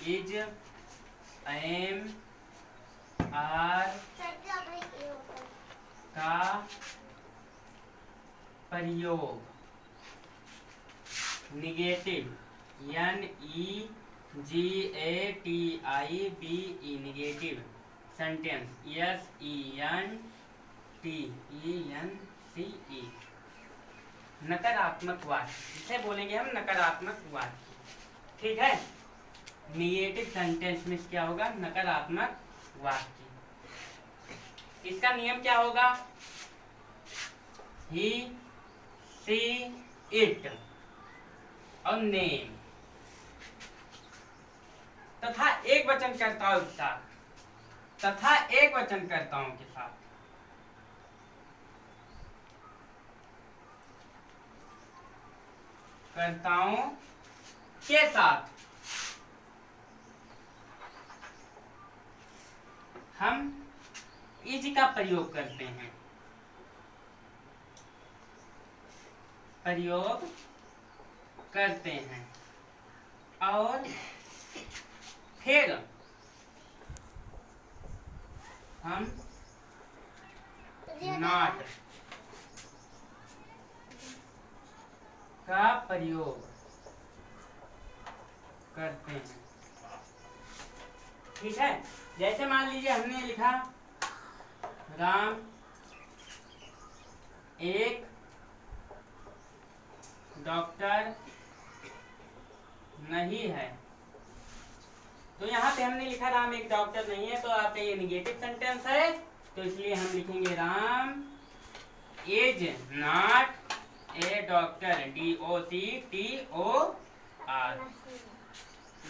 Is, M, are का प्रयोग, negative, NEGATIVE, negative sentence, SENTENCE, नकारात्मक वाक्य, इसे बोलेंगे हम नकारात्मक वाक्य। ठीक है, निगेटिव सेंटेंस में क्या होगा? नकारात्मक वाक्य। इसका नियम क्या होगा? ही, सी, इट और नेम तथा एक वचनकर्ताओं के साथ, के साथ कर्ताओं के साथ हम इज का प्रयोग करते हैं, और फिर हम नॉट का प्रयोग करते हैं। ठीक है, जैसे मान लीजिए हमने लिखा राम एक डॉक्टर नहीं है, तो यहाँ पे हमने लिखा राम एक डॉक्टर नहीं है, तो आप ये निगेटिव सेंटेंस है, तो इसलिए हम लिखेंगे Ram is not a doctor, DOCTOR,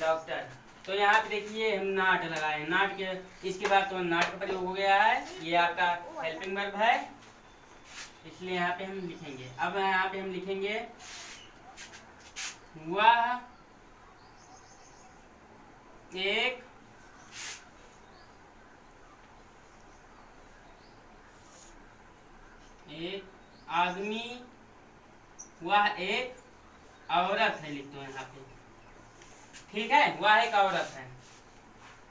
doctor. तो यहाँ पे देखिए हम नॉट लगाए, नॉट के इसके बाद तो नॉट का प्रयोग हो गया है, ये आपका हेल्पिंग वर्ब है, इसलिए यहाँ पे हम लिखेंगे। अब यहाँ पे हम लिखेंगे वह एक आदमी, वह एक औरत है, लिख दो यहाँ पे। ठीक है, वह एक औरत है।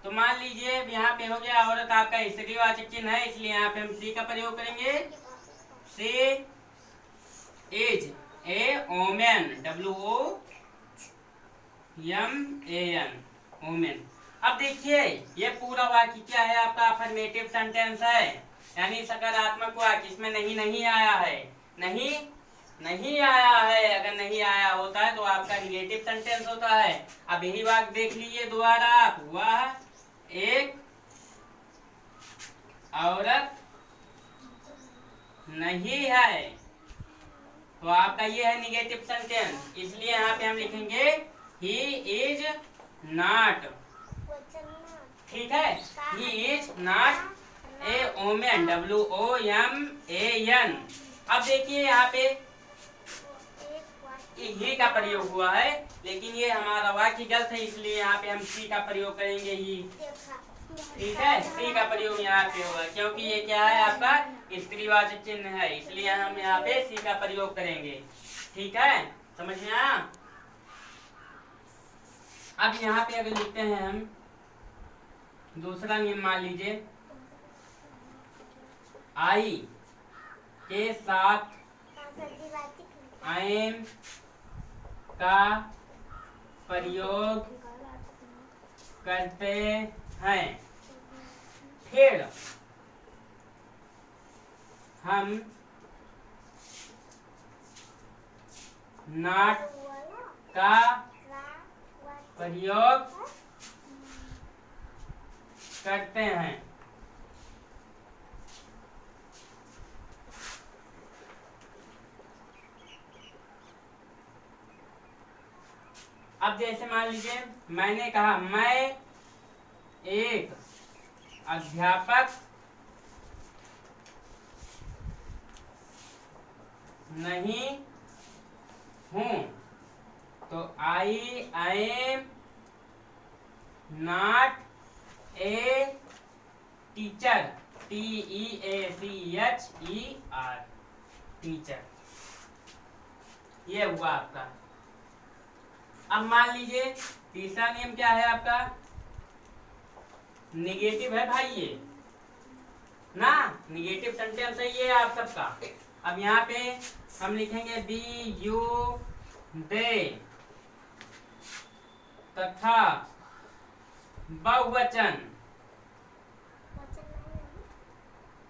तो मान लीजिए यहाँ पे हो गया औरत आपका स्त्रीवाचक चिन्ह है, इसलिए यहाँ पे हम सी का प्रयोग करेंगे। She is a women, WOMAN, women. अब देखिए ये पूरा वाक्य क्या है आपका? अफर्मेटिव सेंटेंस है, यानी सकारात्मक वाक्य, इसमें नहीं आया है, नहीं आया है। अगर नहीं आया होता है तो आपका निगेटिव सेंटेंस होता है। अब यही वाक्य देख लीजिए दोबारा आप, वह एक औरत नहीं है, तो आपका ये है निगेटिव सेंटेंस, इसलिए यहाँ पे हम लिखेंगे ही इज नॉट। ठीक है, he is not a women, WOMAN। अब देखिए यहाँ पे ही का प्रयोग हुआ है, लेकिन ये हमारा वाक्य गलत है, इसलिए यहाँ पे हम सी का प्रयोग करेंगे ही। ठीक है, सी का प्रयोग यहाँ पे होगा, क्योंकि ये क्या है आपका स्त्रीवाचक चिन्ह है, इसलिए हम यहाँ पे सी का प्रयोग करेंगे। ठीक है, समझ में आया? अब यहाँ पे अगर लिखते हैं हम दूसरा नियम, मान लीजिए आई के साथ एम का प्रयोग करते हैं, फिर हम नॉट का प्रयोग करते हैं। अब जैसे मान लीजिए मैंने कहा मैं एक अध्यापक नहीं हूं, तो I am not a teacher, TEACHER, teacher. ये हुआ आपका। अब मान लीजिए तीसरा नियम क्या है आपका? निगेटिव है भाई ये ना, निगेटिव सेंटेंस है ये आप सबका। अब यहाँ पे हम लिखेंगे बी यू दे तथा बहुवचन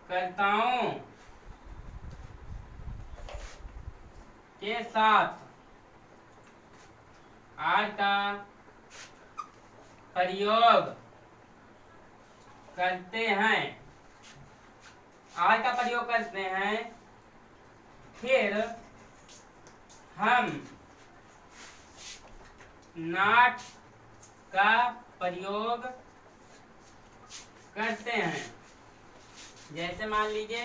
कर्ताओं के साथ आज का प्रयोग करते हैं, आज का प्रयोग करते हैं, फिर हम नॉट का प्रयोग करते हैं। जैसे मान लीजिए